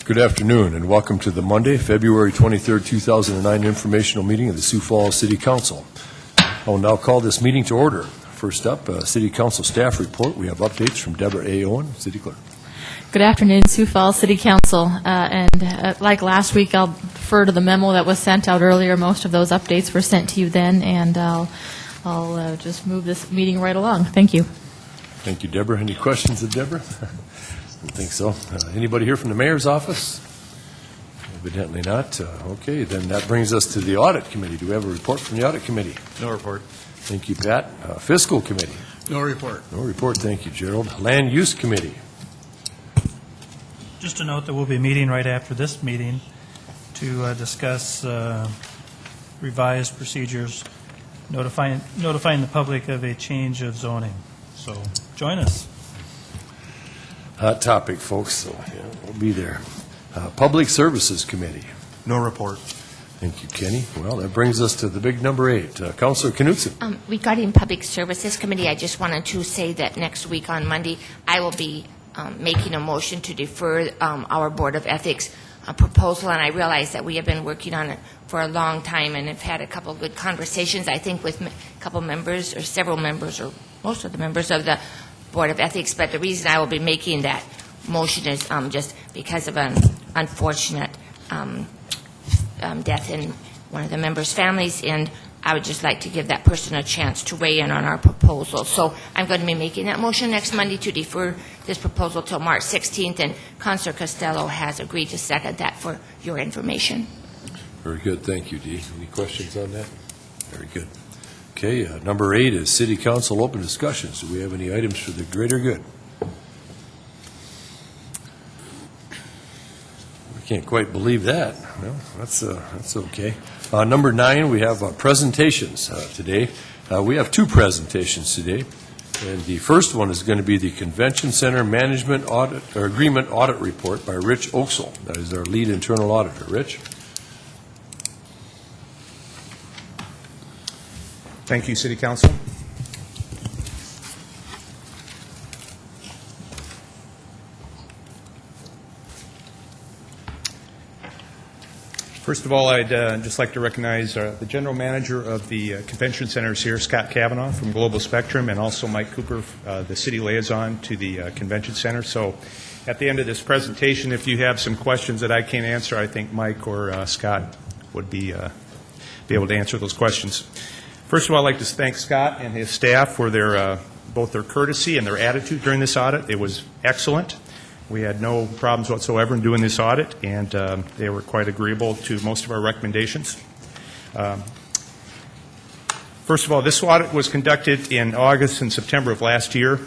Good afternoon and welcome to the Monday, February 23rd, 2009 informational meeting of the Sioux Falls City Council. I will now call this meeting to order. First up, City Council staff report. We have updates from Deborah A. Owen, City Clerk. Good afternoon, Sioux Falls City Council. Like last week, I'll defer to the memo that was sent out earlier. Most of those updates were sent to you then, and I'll just move this meeting right along. Thank you. Thank you, Deborah. Any questions of Deborah? I don't think so. Anybody here from the mayor's office? Evidently not. Okay, then that brings us to the audit committee. Do we have a report from the audit committee? No report. Thank you, Pat. Fiscal committee? No report. No report. Thank you, Gerald. Land use committee? Just to note that we'll be meeting right after this meeting to discuss revised procedures, notifying the public of a change of zoning. So join us. Hot topic, folks, so yeah, we'll be there. Public Services Committee. No report. Thank you, Kenny. Well, that brings us to the big number 8. Councilor Knutson. Regarding Public Services Committee, I just wanted to say that next week on Monday, I will be making a motion to defer our Board of Ethics proposal, and I realize that we have been working on it for a long time and have had a couple of good conversations, I think, with a couple members or several members or most of the members of the Board of Ethics, but the reason I will be making that motion is just because of an unfortunate death in one of the members' families, and I would just like to give that person a chance to weigh in on our proposal. So I'm going to be making that motion next Monday to defer this proposal till March 16th, and Councilor Costello has agreed to second that for your information. Very good. Thank you, Dee. Any questions on that? Very good. Okay, number 8 is City Council open discussions. Do we have any items for the greater good? We can't quite believe that. Well, that's okay. Number 9, we have presentations today. We have 2 presentations today, and the first one is going to be the Convention Center Management Audit or Agreement Audit Report by Rich Oaksel. That is our lead internal auditor. Rich. Thank you, City Council. First of all, I'd just like to recognize the General Manager of the Convention Centers here, Scott Kavanaugh from Global Spectrum, and also Mike Cooper, the City Liaison to the Convention Center. So at the end of this presentation, if you have some questions that I can't answer, I think Mike or Scott would be able to answer those questions. First of all, I'd like to thank Scott and his staff for their both their courtesy and their attitude during this audit. It was excellent. We had no problems whatsoever in doing this audit, and they were quite agreeable to most of our recommendations. First of all, this audit was conducted in August and September of last year.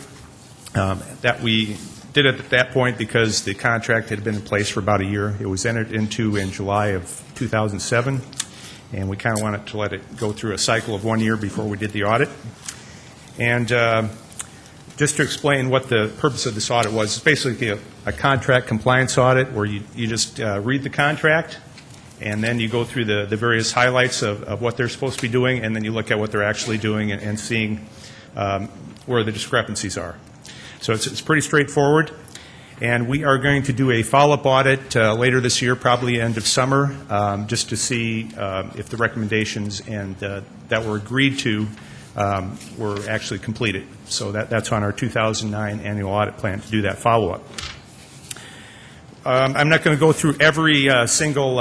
That we did it at that point because the contract had been in place for about a year. It was entered into in July of 2007. And we kind of wanted to let it go through a cycle of 1 year before we did the audit. And just to explain what the purpose of this audit was, it's basically a contract compliance audit where you just read the contract, and then you go through the various highlights of what they're supposed to be doing, and then you look at what they're actually doing and seeing where the discrepancies are. So it's pretty straightforward. And we are going to do a follow-up audit later this year, probably end of summer, just to see if the recommendations and that were agreed to were actually completed. So that's on our 2009 annual audit plan to do that follow-up. I'm not going to go through every single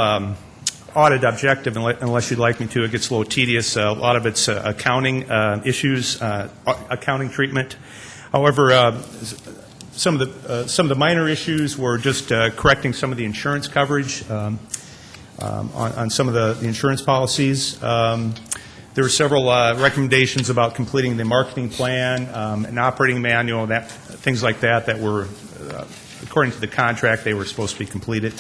audit objective unless you'd like me to. It gets a little tedious. A lot of it's accounting issues, accounting treatment. However, some of the minor issues were just correcting some of the insurance coverage on some of the insurance policies. There were several recommendations about completing the marketing plan, an operating manual, things like that were, according to the contract, they were supposed to be completed.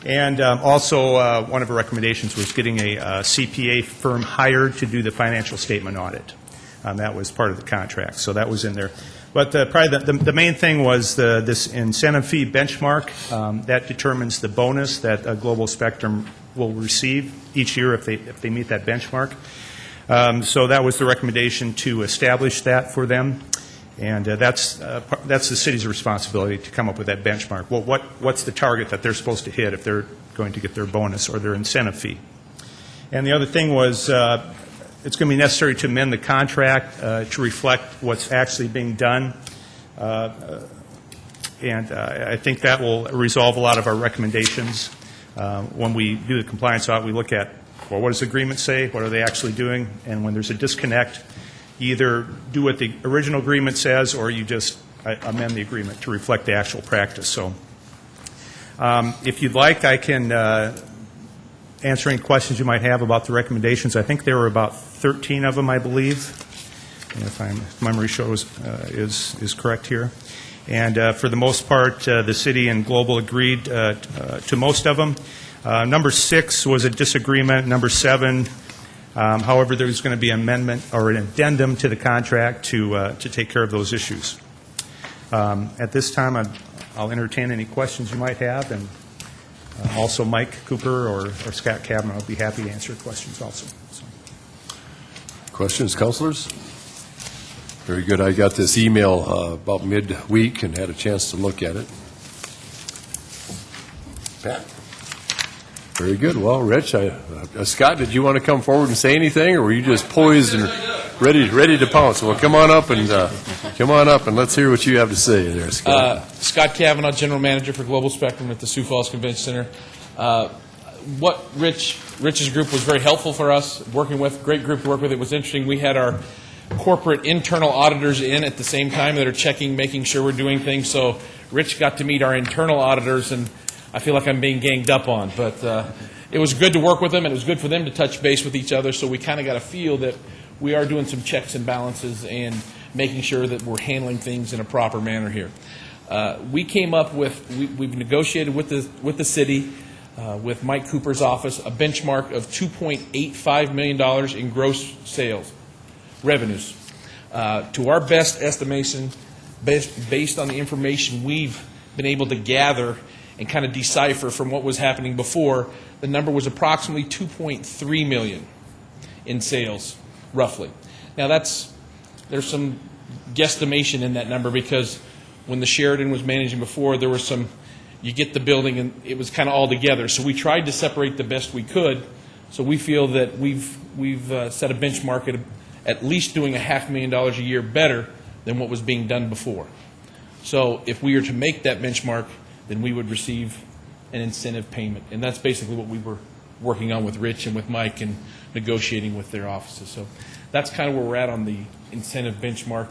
And also, one of the recommendations was getting a CPA firm hired to do the financial statement audit. That was part of the contract, so that was in there. But probably the main thing was this incentive fee benchmark that determines the bonus that Global Spectrum will receive each year if they meet that benchmark. So that was the recommendation to establish that for them. And that's the city's responsibility to come up with that benchmark. Well, what's the target that they're supposed to hit if they're going to get their bonus or their incentive fee? And the other thing was it's going to be necessary to amend the contract to reflect what's actually being done. And I think that will resolve a lot of our recommendations. When we do the compliance audit, we look at, well, what does the agreement say? What are they actually doing? And when there's a disconnect, you either do what the original agreement says or you just amend the agreement to reflect the actual practice. So if you'd like, I can answer any questions you might have about the recommendations. I think there were about 13 of them, I believe, and if my memory shows is correct here. And for the most part, the city and Global agreed to most of them. Number 6 was a disagreement. Number 7, however, there's going to be an amendment or an addendum to the contract to take care of those issues. At this time, I'll entertain any questions you might have, and also Mike Cooper or Scott Kavanaugh will be happy to answer questions also. So. Questions, councilors? Very good. I got this email about midweek and had a chance to look at it. Pat? Very good. Well, Rich, Scott, did you want to come forward and say anything, or were you just poised and ready to pounce? Well, come on up and let's hear what you have to say there, Scott. Scott Kavanaugh, General Manager for Global Spectrum at the Sioux Falls Convention Center. What Rich's group was very helpful for us, working with, great group to work with. It was interesting. We had our corporate internal auditors in at the same time that are checking, making sure we're doing things. So Rich got to meet our internal auditors, and I feel like I'm being ganged up on. But it was good to work with them, and it was good for them to touch base with each other, so we kind of got a feel that we are doing some checks and balances and making sure that we're handling things in a proper manner here. We came up with, we've negotiated with the city, with Mike Cooper's office, a benchmark of $2.85 million in gross sales revenues. To our best estimation, based on the information we've been able to gather and kind of decipher from what was happening before, the number was approximately $2.3 million in sales, roughly. Now there's some guesstimation in that number because when the Sheridan was managing before, there was some, you get the building and it was kind of all together. So we tried to separate the best we could. So we feel that we've set a benchmark at least doing $500,000 a year better than what was being done before. So if we were to make that benchmark, then we would receive an incentive payment. And that's basically what we were working on with Rich and with Mike and negotiating with their offices. So that's kind of where we're at on the incentive benchmark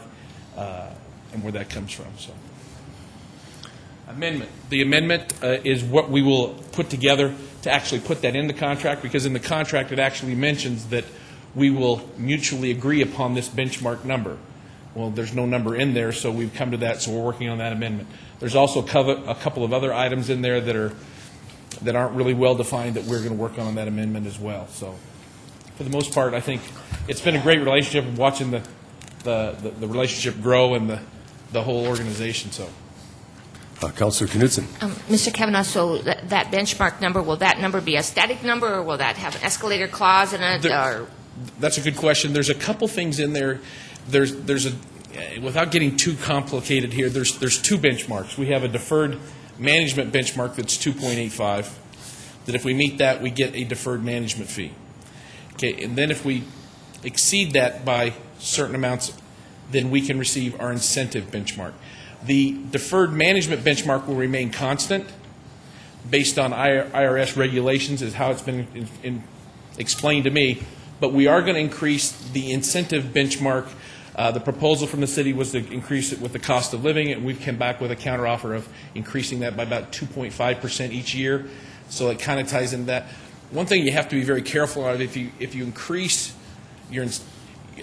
and where that comes from. So, amendment. The amendment is what we will put together to actually put that in the contract, because in the contract it actually mentions that we will mutually agree upon this benchmark number. Well, there's no number in there, so we've come to that, so we're working on that amendment. There's also a couple of other items in there that aren't really well defined that we're going to work on that amendment as well. So, for the most part, I think it's been a great relationship, and watching the relationship grow and the whole organization. So, Councilor Knudsen. Mr. Kavanaugh, so that benchmark number, will that number be a static number, or will that have an escalator clause in it? That's a good question. There's a couple things in there. Without getting too complicated here, there's two benchmarks. We have a deferred management benchmark that's 2.85, that if we meet that, we get a deferred management fee. Okay, and then if we exceed that by certain amounts, then we can receive our incentive benchmark. The deferred management benchmark will remain constant based on IRS regulations, is how it's been explained to me, but we are going to increase the incentive benchmark. The proposal from the city was to increase it with the cost of living, and we've come back with a counteroffer of increasing that by about 2.5% each year. So it kind of ties into that. One thing you have to be very careful of, if you increase your,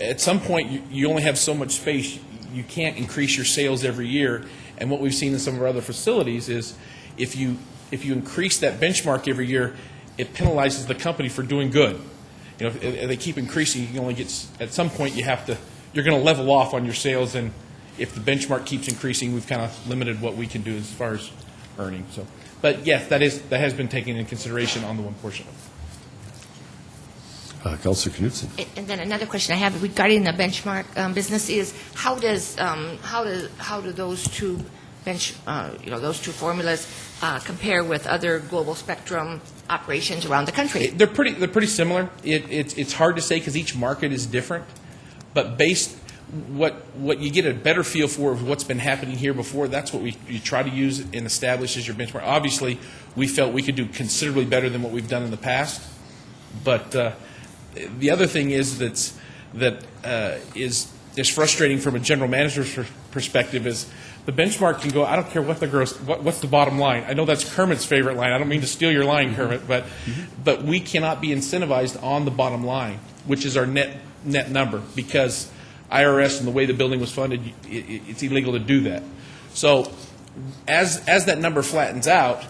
at some point you only have so much space. You can't increase your sales every year. And what we've seen in some of our other facilities is if you increase that benchmark every year, it penalizes the company for doing good. You know, if they keep increasing, you can only get, at some point you're going to level off on your sales, and if the benchmark keeps increasing, we've kind of limited what we can do as far as earning. So, but yes, that has been taken into consideration on the one portion. Councilor Knutson. And then another question I have regarding the benchmark business is how do those two those two formulas compare with other global spectrum operations around the country? They're pretty similar. It's hard to say because each market is different, but based what you get a better feel for of what's been happening here before. That's what you try to use and establish as your benchmark. Obviously, we felt we could do considerably better than what we've done in the past, but the other thing is that is frustrating from a general manager's perspective is the benchmark can go. I don't care what what's the bottom line. I know that's Kermit's favorite line. I don't mean to steal your line, Kermit, but we cannot be incentivized on the bottom line, which is our net number, because IRS and the way the building was funded, it's illegal to do that. So as that number flattens out,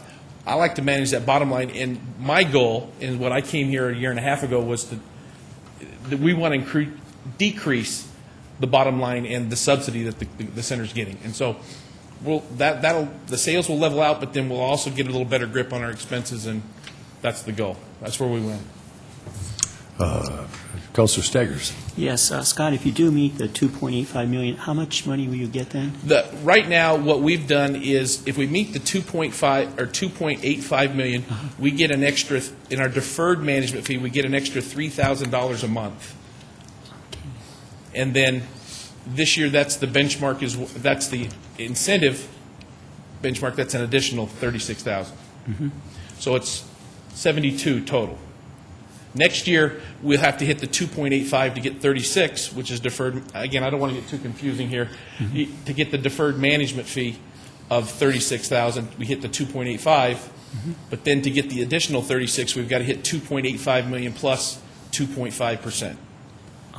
I like to manage that bottom line. And my goal, and what I came here a year and a half ago, was that we want to decrease the bottom line and the subsidy that the center's getting. And so the sales will level out, but then we'll also get a little better grip on our expenses, and that's the goal. That's where we win. Councilor Staggers. Yes, Scott, if you do meet the $2.85 million, how much money will you get then? Right now, what we've done is, if we meet the $2.85 million, we get an extra, in our deferred management fee, we get an extra $3,000 a month. And then this year, that's the benchmark, that's the incentive benchmark, that's an additional $36,000. So it's 72 total. Next year, we'll have to hit the 2.85 to get 36, which is deferred. Again, I don't want to get too confusing here. To get the deferred management fee of 36,000, we hit the 2.85. But then to get the additional 36, we've got to hit 2.85 million plus 2.5%.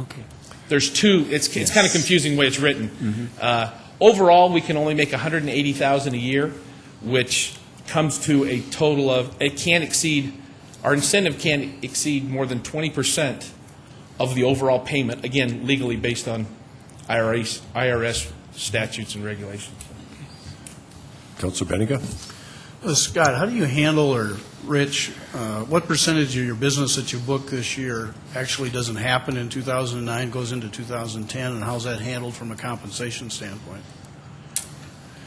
Okay. There's two. It's kind of confusing the way it's written. Overall, we can only make 180,000 a year, which comes to a total of, it can't exceed. Our incentive can't exceed more than 20% of the overall payment, again, legally based on IRS statutes and regulations. Councilor Benega. Scott, how do you handle, or Rich, what percentage of your business that you book this year actually doesn't happen in 2009, goes into 2010, and how's that handled from a compensation standpoint?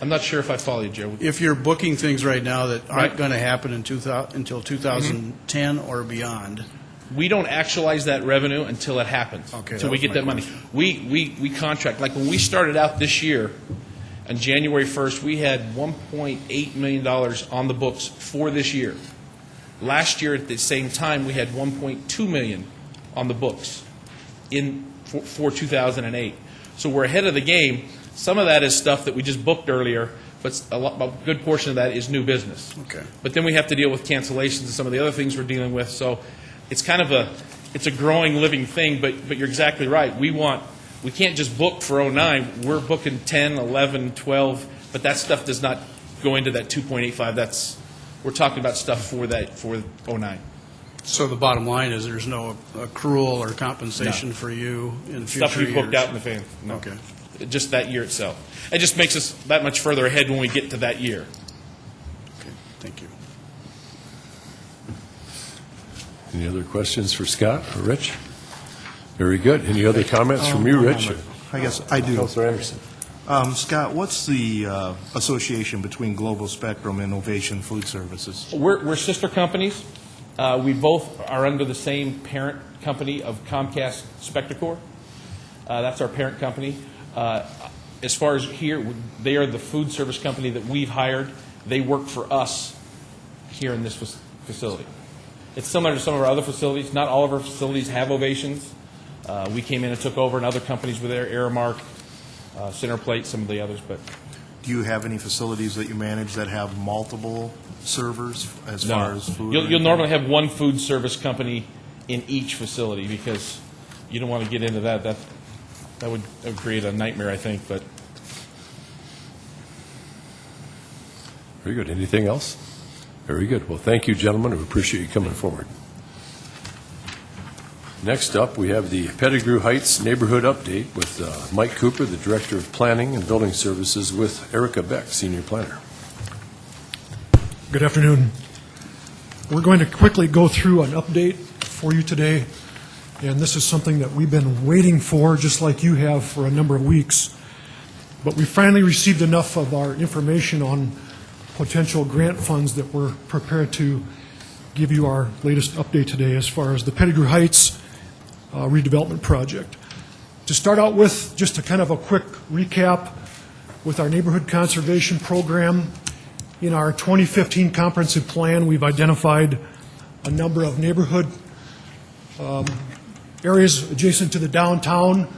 I'm not sure if I follow you, Joe. If you're booking things right now that aren't Right. going to happen until 2010 or beyond. We don't actualize that revenue until it happens. Okay, Until that we was get my that money. question. We contract. Like when we started out this year, on January 1st, we had $1.8 million on the books for this year. Last year at the same time, we had $1.2 million on the books for 2008. So we're ahead of the game. Some of that is stuff that we just booked earlier, but a good portion of that is new business. Okay. But then we have to deal with cancellations and some of the other things we're dealing with. So it's kind of a growing, living thing, but you're exactly right. We can't just book for 09. We're booking 10, 11, 12, but that stuff does not go into that 2.85. We're talking about stuff for 09. So the bottom line is there's no accrual or compensation for you in future Stuff we booked years? out in the fan. No. Okay. Just that year itself. It just makes us that much further ahead when we get to that year. Okay, thank you. Any other questions for Scott or Rich? Very good. Any other comments from you, Rich? I guess I do. Councilor Anderson. Scott, what's the association between Global Spectrum and Ovation Food Services? We're sister companies. We both are under the same parent company of Comcast Spectacor. That's our parent company. As far as here, they are the food service company that we've hired. They work for us here in this facility. It's similar to some of our other facilities. Not all of our facilities have Ovations. We came in and took over, and other companies were there, Aramark, Centerplate, some of the others. But Do you have any facilities that you manage that have multiple servers as no. far as food? You'll normally have one food service company in each facility because you don't want to get into that. That would create a nightmare, I think. But Very good. Anything else? Very good. Well, thank you, gentlemen. We appreciate you coming forward. Next up, we have the Pettigrew Heights Neighborhood Update with Mike Cooper, the Director of Planning and Building Services, with Erica Beck, Senior Planner. Good afternoon. We're going to quickly go through an update for you today and this is something that we've been waiting for, just like you have, for a number of weeks. But we finally received enough of our information on potential grant funds that we're prepared to give you our latest update today as far as the Pettigrew Heights redevelopment project. To start out with, just a kind of a quick recap with our neighborhood conservation program. In our 2015 comprehensive plan, we've identified a number of neighborhood areas adjacent to the downtown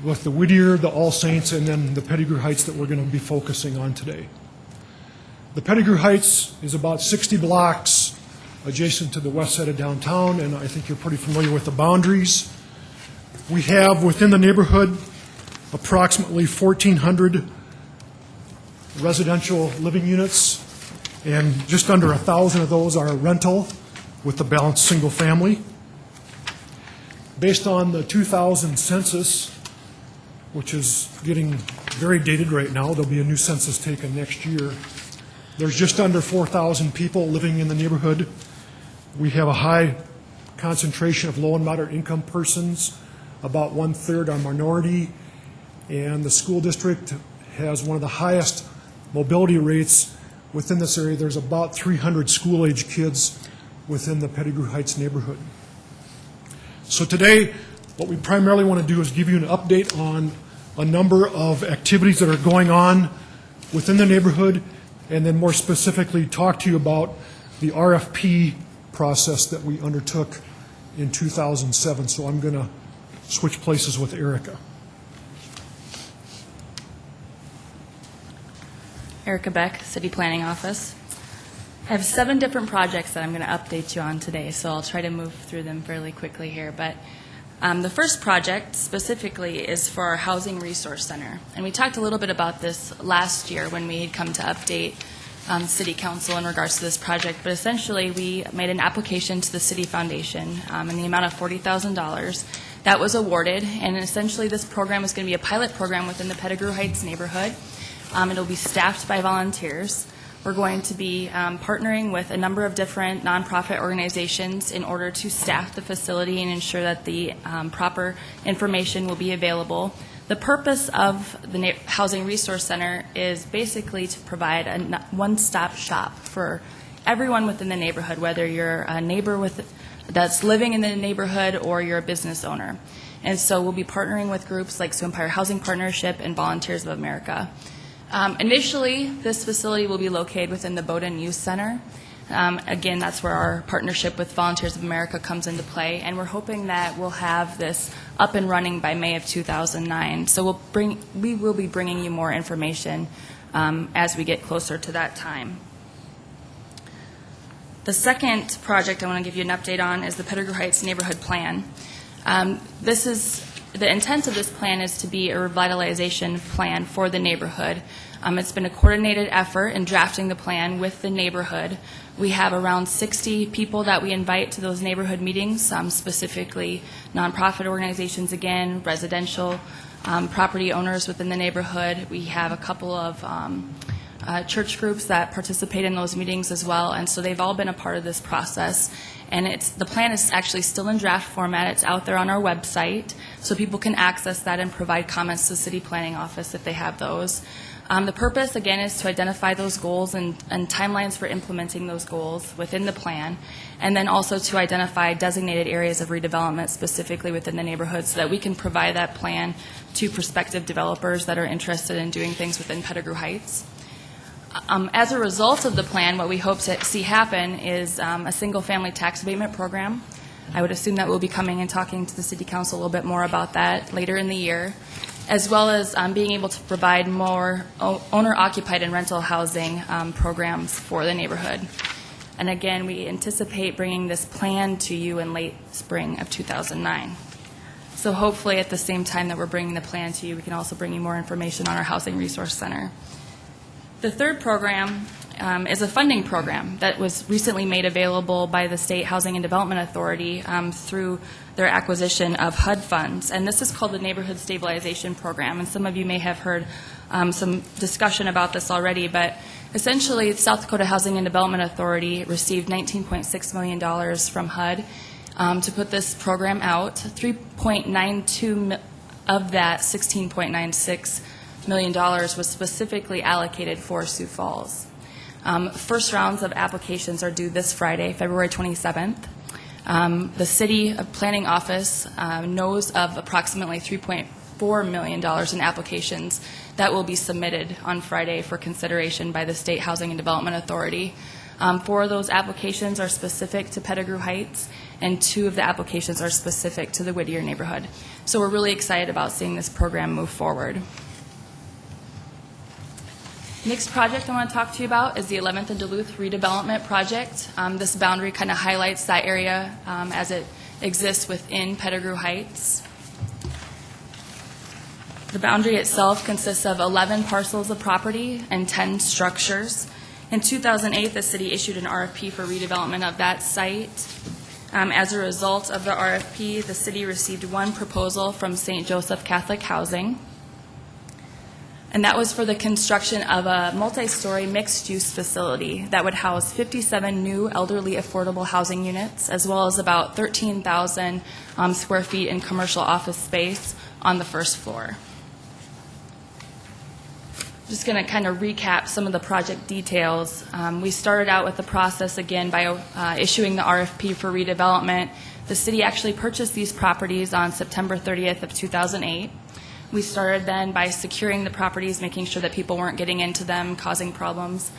with the Whittier, the All Saints, and then the Pettigrew Heights that we're going to be focusing on today. The Pettigrew Heights is about 60 blocks adjacent to the west side of downtown, and I think you're pretty familiar with the boundaries. We have within the neighborhood approximately 1,400 residential living units, and just under 1,000 of those are rental, with the balance single family. Based on the 2000 census, which is getting very dated right now, there'll be a new census taken next year. There's just under 4,000 people living in the neighborhood. We have a high concentration of low and moderate income persons. About 1/3 are minority, and the school district has one of the highest mobility rates within this area. There's about 300 school-age kids within the Pettigrew Heights neighborhood. So today, what we primarily want to do is give you an update on a number of activities that are going on within the neighborhood, and then more specifically talk to you about the RFP process that we undertook in 2007. So I'm going to switch places with Erica. Erica Beck, City Planning Office. I have 7 different projects that I'm going to update you on today, so I'll try to move through them fairly quickly here. But the first project specifically is for our Housing Resource Center. And we talked a little bit about this last year when we had come to update City Council in regards to this project. But essentially, we made an application to the City Foundation in the amount of $40,000. That was awarded, and essentially this program is going to be a pilot program within the Pettigrew Heights neighborhood. It'll be staffed by volunteers. We're going to be partnering with a number of different nonprofit organizations in order to staff the facility and ensure that the proper information will be available. The purpose of the Housing Resource Center is basically to provide a one-stop shop for everyone within the neighborhood, whether you're a neighbor that's living in the neighborhood or you're a business owner. And so we'll be partnering with groups like Sioux Empire Housing Partnership and Volunteers of America. Initially, this facility will be located within the Bowdoin Youth Center. Again, that's where our partnership with Volunteers of America comes into play, and we're hoping that we'll have this up and running by May of 2009. So we will be bringing you more information as we get closer to that time. The second project I want to give you an update on is the Pettigrew Heights Neighborhood Plan. The intent of this plan is to be a revitalization plan for the neighborhood. It's been a coordinated effort in drafting the plan with the neighborhood. We have around 60 people that we invite to those neighborhood meetings, specifically nonprofit organizations, again, residential property owners within the neighborhood. We have a couple of church groups that participate in those meetings as well, and so they've all been a part of this process. And the plan is actually still in draft format. It's out there on our website, so people can access that and provide comments to the City Planning Office if they have those. The purpose, again, is to identify those goals and timelines for implementing those goals within the plan, and then also to identify designated areas of redevelopment specifically within the neighborhood so that we can provide that plan to prospective developers that are interested in doing things within Pettigrew Heights. As a result of the plan, what we hope to see happen is a single-family tax abatement program. I would assume that we'll be coming and talking to the City Council a little bit more about that later in the year, as well as being able to provide more owner-occupied and rental housing programs for the neighborhood. And again, we anticipate bringing this plan to you in late spring of 2009. So hopefully at the same time that we're bringing the plan to you, we can also bring you more information on our Housing Resource Center. The third program is a funding program that was recently made available by the State Housing and Development Authority through their acquisition of HUD funds. And this is called the Neighborhood Stabilization Program. And some of you may have heard some discussion about this already, but essentially the South Dakota Housing and Development Authority received $19.6 million from HUD. to put this program out. 3.92 of that $16.96 million was specifically allocated for Sioux Falls. First rounds of applications are due this Friday, February 27th. The City Planning Office knows of approximately $3.4 million in applications that will be submitted on Friday for consideration by the State Housing and Development Authority. 4 of those applications are specific to Pettigrew Heights, and 2 of the applications are specific to the Whittier neighborhood. So we're really excited about seeing this program move forward. Next project I want to talk to you about is the 11th and Duluth redevelopment project. This boundary kind of highlights that area as it exists within Pettigrew Heights. The boundary itself consists of 11 parcels of property and 10 structures. In 2008, the city issued an RFP for redevelopment of that site. As a result of the RFP, the city received 1 proposal from St. Joseph Catholic Housing, and that was for the construction of a multi-story mixed-use facility that would house 57 new elderly affordable housing units, as well as about 13,000 square feet in commercial office space on the first floor. Just going to kind of recap some of the project details. We started out with the process again by issuing the RFP for redevelopment. The city actually purchased these properties on September 30th of 2008. We started then by securing the properties, making sure that people weren't getting into them, causing problems.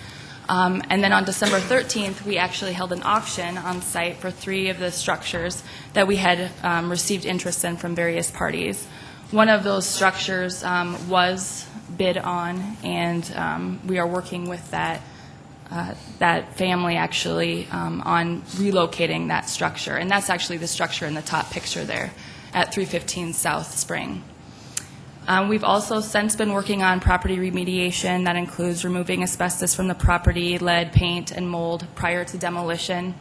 And then on December 13th, we actually held an auction on site for 3 of the structures that we had received interest in from various parties. One of those structures was bid on, and we are working with that family actually on relocating that structure. And that's actually the structure in the top picture there at 315 South Spring. We've also since been working on property remediation. That includes removing asbestos from the property, lead, paint, and mold prior to demolition.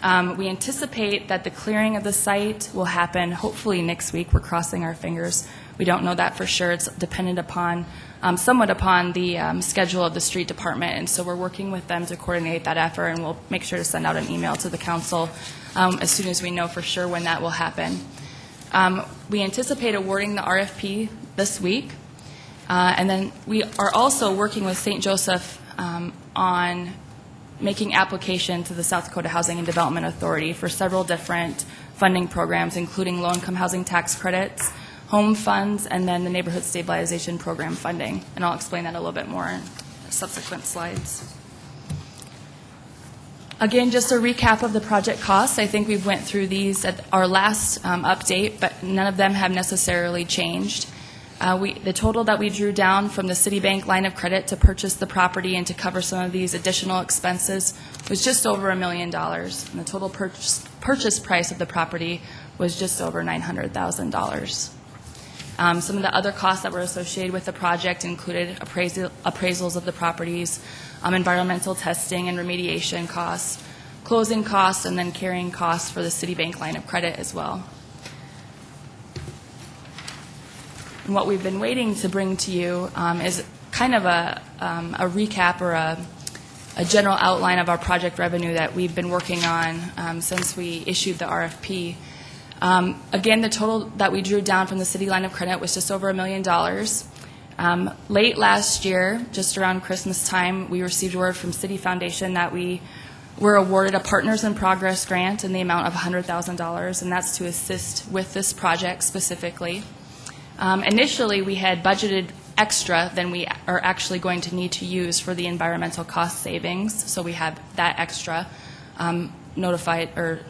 We anticipate that the clearing of the site will happen hopefully next week. We're crossing our fingers. We don't know that for sure. It's dependent upon, somewhat upon the schedule of the street department, and so we're working with them to coordinate that effort, and we'll make sure to send out an email to the council as soon as we know for sure when that will happen. We anticipate awarding the RFP this week, and then we are also working with St. Joseph on making application to the South Dakota Housing and Development Authority for several different funding programs, including low-income housing tax credits, home funds, and then the neighborhood stabilization program funding. And I'll explain that a little bit more in subsequent slides. Again, just a recap of the project costs. I think we went through these at our last update, but none of them have necessarily changed. The total that we drew down from the Citibank line of credit to purchase the property and to cover some of these additional expenses was just over $1 million. And the total purchase price of the property was just over $900,000. Some of the other costs that were associated with the project included appraisals of the properties, environmental testing and remediation costs, closing costs, and then carrying costs for the Citibank line of credit as well. And what we've been waiting to bring to you is kind of a recap or a general outline of our project revenue that we've been working on since we issued the RFP. Again, the total that we drew down from the city line of credit was just over $1 million. Late last year, just around Christmas time, we received word from City Foundation that we were awarded a Partners in Progress grant in the amount of $100,000, and that's to assist with this project specifically. Initially, we had budgeted extra than we are actually going to need to use for the environmental cost savings, so we have that extra notified or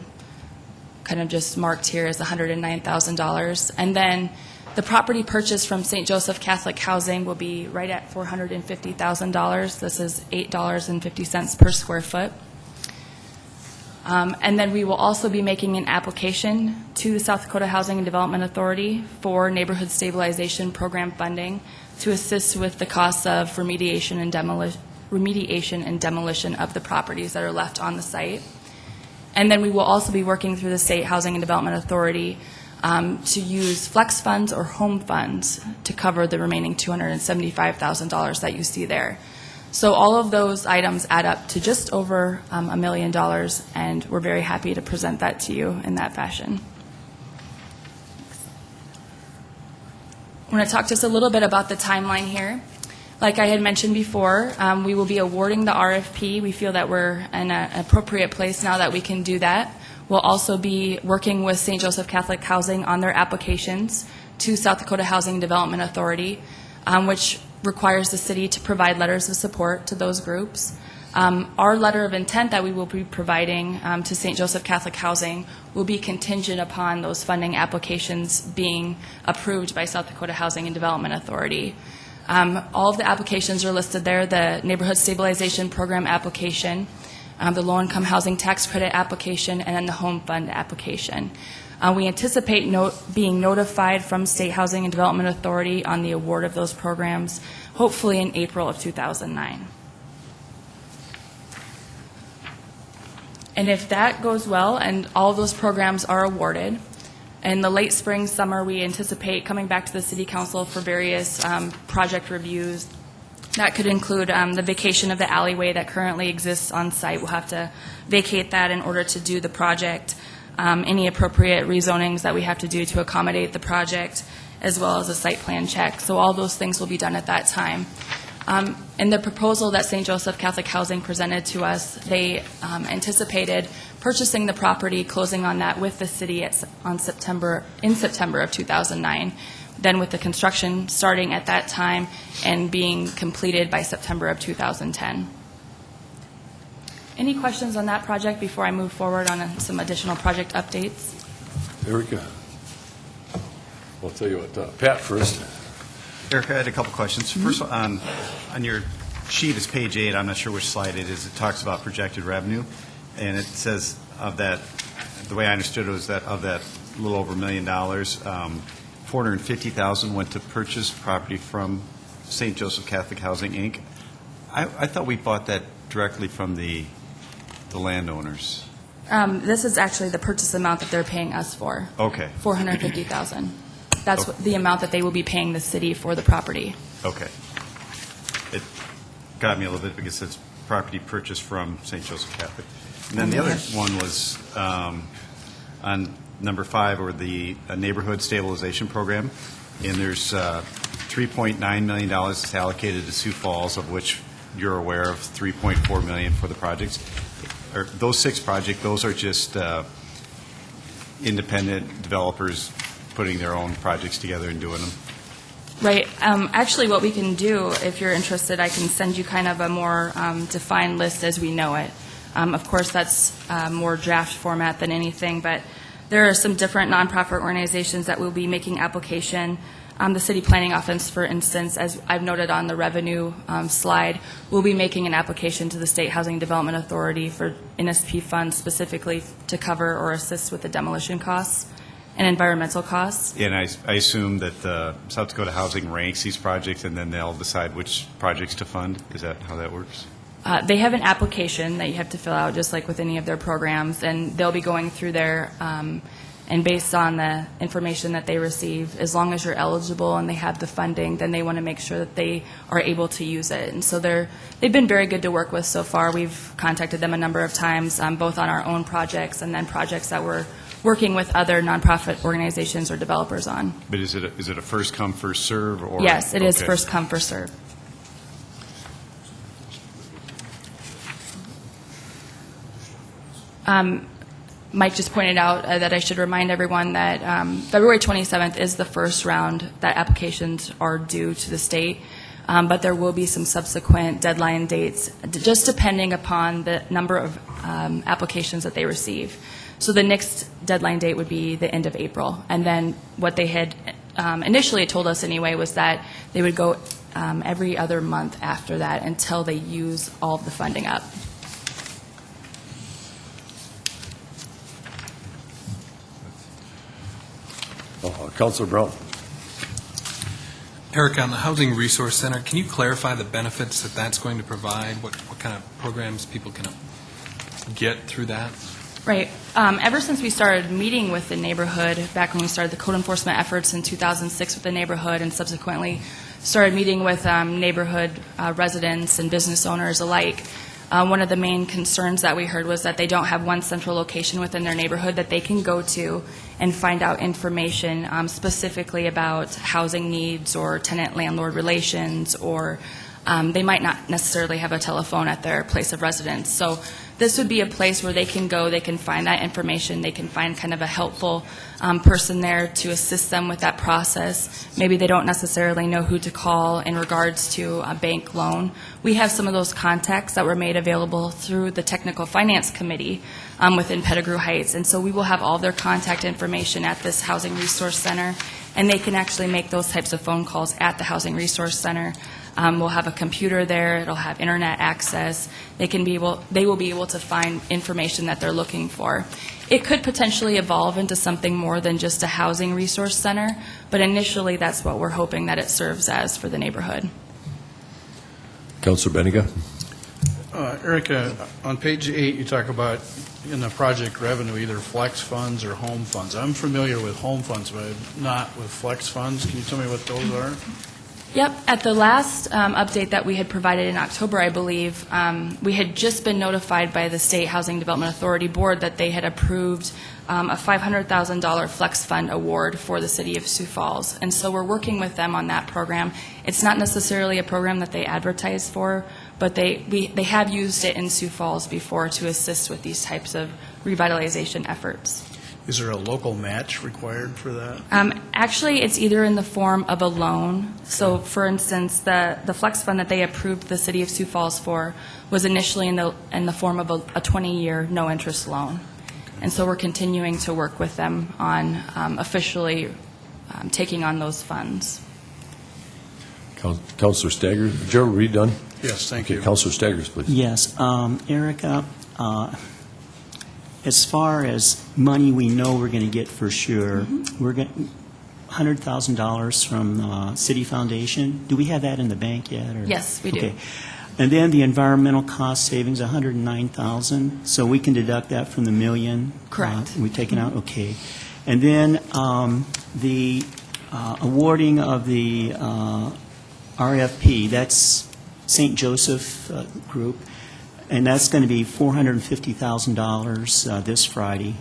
kind of just marked here as $109,000. And then the property purchase from St. Joseph Catholic Housing will be right at $450,000. This is $8.50 per square foot. And then we will also be making an application to the South Dakota Housing and Development Authority for neighborhood stabilization program funding to assist with the costs of remediation and demolition of the properties that are left on the site. And then we will also be working through the State Housing and Development Authority to use flex funds or home funds to cover the remaining $275,000 that you see there. So all of those items add up to just over $1 million, and we're very happy to present that to you in that fashion. I want to talk just a little bit about the timeline here. Like I had mentioned before, we will be awarding the RFP. We feel that we're in an appropriate place now that we can do that. We'll also be working with St. Joseph Catholic Housing on their applications to South Dakota Housing Development Authority, which requires the city to provide letters of support to those groups. Our letter of intent that we will be providing to St. Joseph Catholic Housing will be contingent upon those funding applications being approved by South Dakota Housing and Development Authority. All of the applications are listed there: the Neighborhood Stabilization Program application, the Low-Income Housing Tax Credit application, and then the Home Fund application. We anticipate being notified from State Housing and Development Authority on the award of those programs, hopefully in April of 2009. And if that goes well and all of those programs are awarded, in the late spring, summer, we anticipate coming back to the City Council for various project reviews. That could include the vacation of the alleyway that currently exists on site. We'll have to vacate that in order to do the project. Any appropriate rezonings that we have to do to accommodate the project, as well as a site plan check. So all those things will be done at that time. In the proposal that St. Joseph Catholic Housing presented to us, they anticipated purchasing the property, closing on that with the city in September of 2009, then with the construction starting at that time and being completed by September of 2010. Any questions on that project before I move forward on some additional project updates? Erica. I'll tell you what, Pat first. Eric, I had a couple questions. First, on your sheet is page 8. I'm not sure which slide it is. It talks about projected revenue, and it says of that, the way I understood it was that of that little over $1 million, $450,000 went to purchase property from St. Joseph Catholic Housing, Inc. I thought we bought that directly from the landowners. This is actually the purchase amount that they're paying us for. Okay. $450,000. That's the amount that they will be paying the city for the property. Okay. It got me a little bit because it's property purchased from St. Joseph Catholic. And then the other one was on number 5, or the neighborhood stabilization program. And there's $3.9 million that's allocated to Sioux Falls, of which you're aware of $3.4 million for the projects. Those 6 projects, those are just independent developers putting their own projects together and doing them. Right. Actually, what we can do, if you're interested, I can send you kind of a more defined list as we know it. Of course, that's more draft format than anything, but there are some different nonprofit organizations that will be making application. The City Planning Office, for instance, as I've noted on the revenue slide, will be making an application to the State Housing Development Authority for NSP funds specifically to cover or assist with the demolition costs and environmental costs. And I assume that the South Dakota Housing ranks these projects, and then they'll decide which projects to fund? Is that how that works? They have an application that you have to fill out, just like with any of their programs, and they'll be going through there, and based on the information that they receive, as long as you're eligible and they have the funding, then they want to make sure that they are able to use it. And so they've been very good to work with so far. We've contacted them a number of times, both on our own projects and then projects that we're working with other nonprofit organizations or developers on. But is it a first come, first serve? Or Yes, it is okay. first come, first serve. Mike just pointed out that I should remind everyone that February 27th is the first round that applications are due to the state, but there will be some subsequent deadline dates, just depending upon the number of applications that they receive. So the next deadline date would be the end of April, and then what they had initially told us anyway was that they would go every other month after that until they use all of the funding up. Councilor Brown. Eric, on the Housing Resource Center, can you clarify the benefits that that's going to provide? What kind of programs people can get through that? Right. Ever since we started meeting with the neighborhood, back when we started the code enforcement efforts in 2006 with the neighborhood and subsequently started meeting with neighborhood residents and business owners alike, one of the main concerns that we heard was that they don't have one central location within their neighborhood that they can go to and find out information specifically about housing needs or tenant-landlord relations, or they might not necessarily have a telephone at their place of residence. So this would be a place where they can go, they can find that information, they can find kind of a helpful person there to assist them with that process. Maybe they don't necessarily know who to call in regards to a bank loan. We have some of those contacts that were made available through the Technical Finance Committee within Pettigrew Heights, and so we will have all their contact information at this Housing Resource Center, and they can actually make those types of phone calls at the Housing Resource Center. We'll have a computer there. It'll have internet access. They will be able to find information that they're looking for. It could potentially evolve into something more than just a housing resource center, but initially that's what we're hoping that it serves as for the neighborhood. Councilor Benega? Erica, on page 8, you talk about in the project revenue, either flex funds or home funds. I'm familiar with home funds, but I'm not with flex funds. Can you tell me what those are? Yep. At the last update that we had provided in October, I believe, we had just been notified by the State Housing Development Authority Board that they had approved a $500,000 flex fund award for the City of Sioux Falls. And so we're working with them on that program. It's not necessarily a program that they advertise for, but they have used it in Sioux Falls before to assist with these types of revitalization efforts. Is there a local match required for that? Actually, it's either in the form of a loan. So, for instance, the flex fund that they approved the City of Sioux Falls for was initially in the form of a 20-year no-interest loan. And so we're continuing to work with them on officially taking on those funds. Councilor Staggers? Gerald, were you done? Yes, thank Okay, you. Councilor Staggers, please. Yes, Erica, as far as money we know we're going to get for sure, we're getting $100,000 from City Foundation. Do we have that in the bank yet? Or? Yes, we do. Okay. And then the environmental cost savings, $109,000. So we can deduct that from the million. Correct. We've taken out, okay. And then the awarding of the RFP, that's St. Joseph Group. And that's going to be $450,000 this Friday.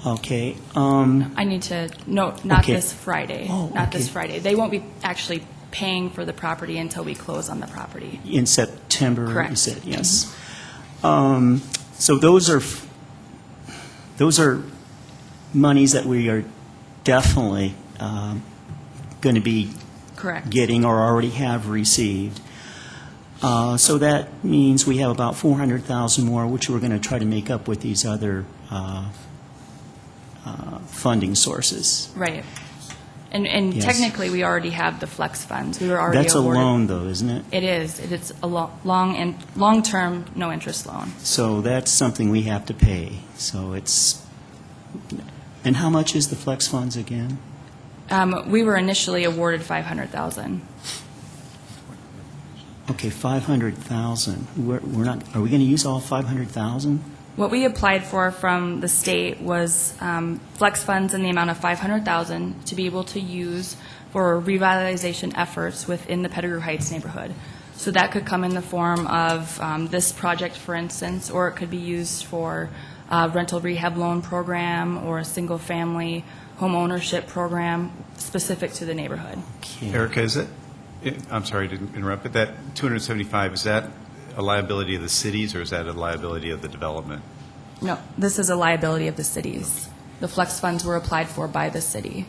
Okay. I need to note, not Okay. this Friday. Oh, not this okay. Friday. They won't be actually paying for the property until we close on the property. In September, Correct. you said, yes. So those are monies that we are definitely going to be Correct. getting or already have received. So that means we have about $400,000 more, which we're going to try to make up with these other funding sources. Right. And Yes. technically, we already have the flex funds. We were already That's a awarded. loan, though, isn't it? It is. It's a long-term, no-interest loan. So that's something we have to pay. So it's, and how much is the flex funds again? We were initially awarded $500,000. Okay, 500,000. We're not, are we going to use all 500,000? What we applied for from the state was flex funds in the amount of $500,000 to be able to use for revitalization efforts within the Pettigrew Heights neighborhood. So that could come in the form of this project, for instance, or it could be used for a rental rehab loan program or a single-family home ownership program specific to the neighborhood. Okay. Erica, is it, I'm sorry to interrupt, but that 275, is that a liability of the cities, or is that a liability of the development? No, this is a liability of the cities. The flex funds were applied for by the city.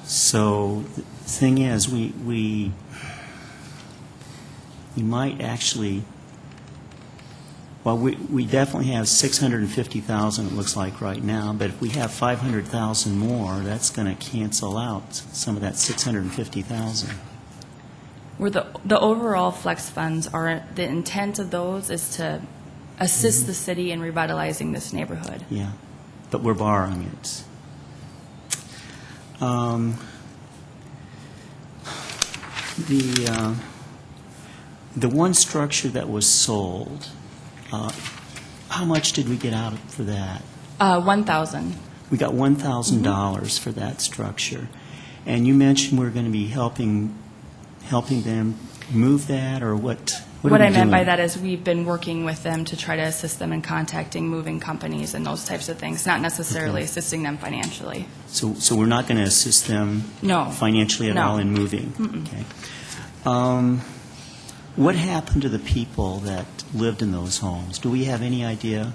So the thing is, we might actually, well, we definitely have 650,000, it looks like right now, but if we have 500,000 more, that's going to cancel out some of that 650,000. Where the overall flex funds are, the intent of those is to assist the city in revitalizing this neighborhood. Yeah, but we're borrowing it. The one structure that was sold, how much did we get out for that? 1,000. We got $1,000 for that structure. And you mentioned we're going to be helping them move that, or what? What I meant by doing? that is we've been working with them to try to assist them in contacting moving companies and those types of things, not necessarily assisting them financially. So we're not going to assist them No. financially at No. all in moving? Okay. What happened to the people that lived in those homes? Do we have any idea?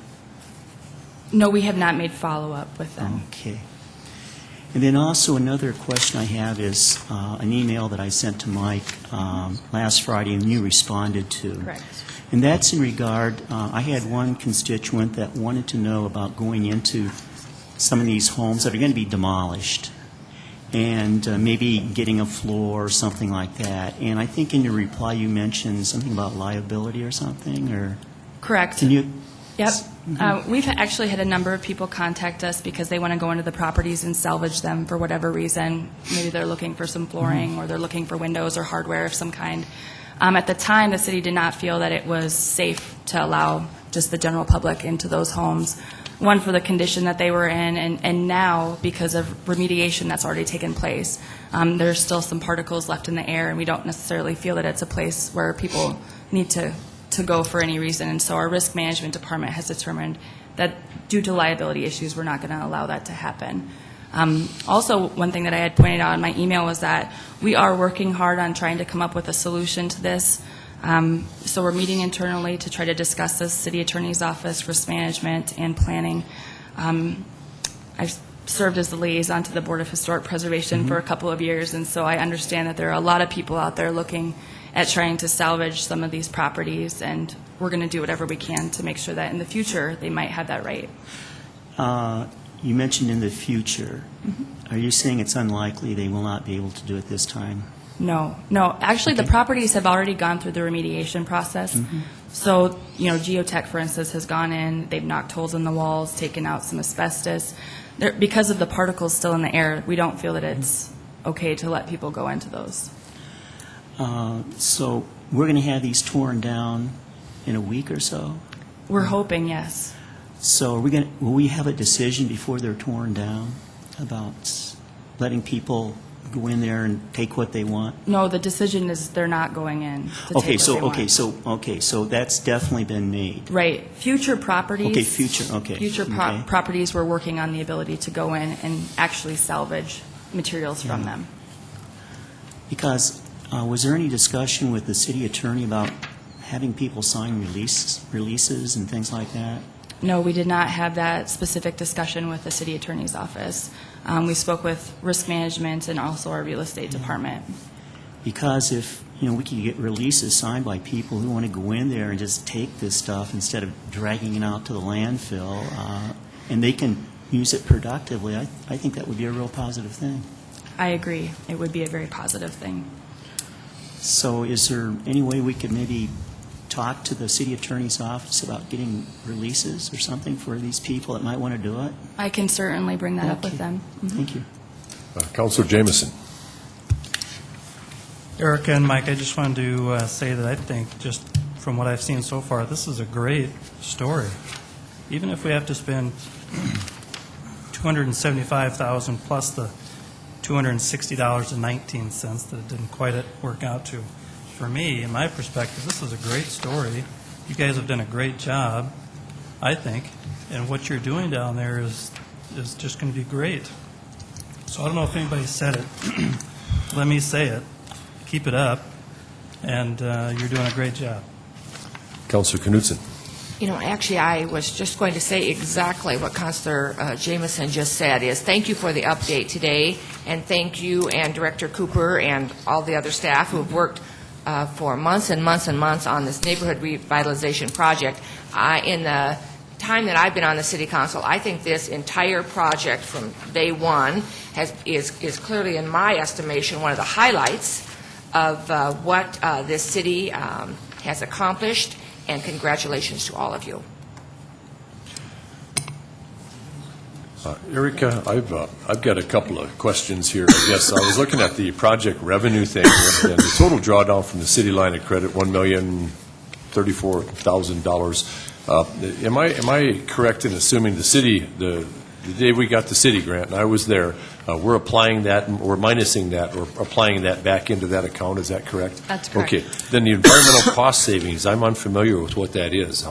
No, we have not made follow-up with them. Okay. And then also another question I have is an email that I sent to Mike last Friday, and you responded to. Correct. And that's in regard, I had one constituent that wanted to know about going into some of these homes that are going to be demolished and maybe getting a floor or something like that. And I think in your reply you mentioned something about liability or something, or Correct. can you? Yep. We've actually had a number of people contact us because they want to go into the properties and salvage them for whatever reason. Maybe they're looking for some flooring, or they're looking for windows or hardware of some kind. At the time, the city did not feel that it was safe to allow just the general public into those homes. One, for the condition that they were in, and now, because of remediation that's already taken place, there's still some particles left in the air, and we don't necessarily feel that it's a place where people need to go for any reason. And so our risk management department has determined that due to liability issues, we're not going to allow that to happen. Also, one thing that I had pointed out in my email was that we are working hard on trying to come up with a solution to this. So we're meeting internally to try to discuss this, City Attorney's Office, risk management, and planning. I've served as the liaison to the Board of Historic Preservation for a couple of years, and so I understand that there are a lot of people out there looking at trying to salvage some of these properties, and we're going to do whatever we can to make sure that in the future they might have that right. You mentioned in the future. Are you saying it's unlikely they will not be able to do it this time? No. Actually, the properties have already gone through the remediation process. So, Geotech, for instance, has gone in, they've knocked holes in the walls, taken out some asbestos. Because of the particles still in the air, we don't feel that it's okay to let people go into those. So we're going to have these torn down in a week or so? We're hoping, yes. So will we have a decision before they're torn down about letting people go in there and take what they want? No, the decision is they're not going in to take what they want. So that's definitely been made. Right. Future properties. Okay, future. Properties, we're working on the ability to go in and actually salvage materials from them. Because was there any discussion with the city attorney about having people sign releases and things like that? No, we did not have that specific discussion with the city attorney's office. We spoke with risk management and also our real estate department. Because if we could get releases signed by people who want to go in there and just take this stuff instead of dragging it out to the landfill, and they can use it productively, I think that would be a real positive thing. I agree. It would be a very positive thing. So is there any way we could maybe talk to the city attorney's office about getting releases or something for these people that might want to do it? I can certainly bring that up with them. Thank you. Councilor Jameson. Erica and Mike, I just wanted to say that I think, just from what I've seen so far, this is a great story. Even if we have to spend $275,000 plus the $260.19 that it didn't quite work out to. For me, in my perspective, this is a great story. You guys have done a great job, I think, and what you're doing down there is just going to be great. So I don't know if anybody said it. Let me say it. Keep it up, and you're doing a great job. Councilor Knudsen. Actually, I was just going to say exactly what Councilor Jameson just said, is thank you for the update today, and thank you and Director Cooper and all the other staff who have worked for months and months and months on this neighborhood revitalization project. In the time that I've been on the City Council, I think this entire project from day one is clearly, in my estimation, one of the highlights of what this city has accomplished, and congratulations to all of you. Erica, I've got a couple of questions here, I guess. I was looking at the project revenue thing, and the total drawdown from the city line of credit, $1,034,000. Am I correct in assuming the city, the day we got the city grant, and I was there, we're applying that, we're minusing that, or applying that back into that account, is that correct? That's correct. Okay, then the environmental cost savings, I'm unfamiliar with what that is.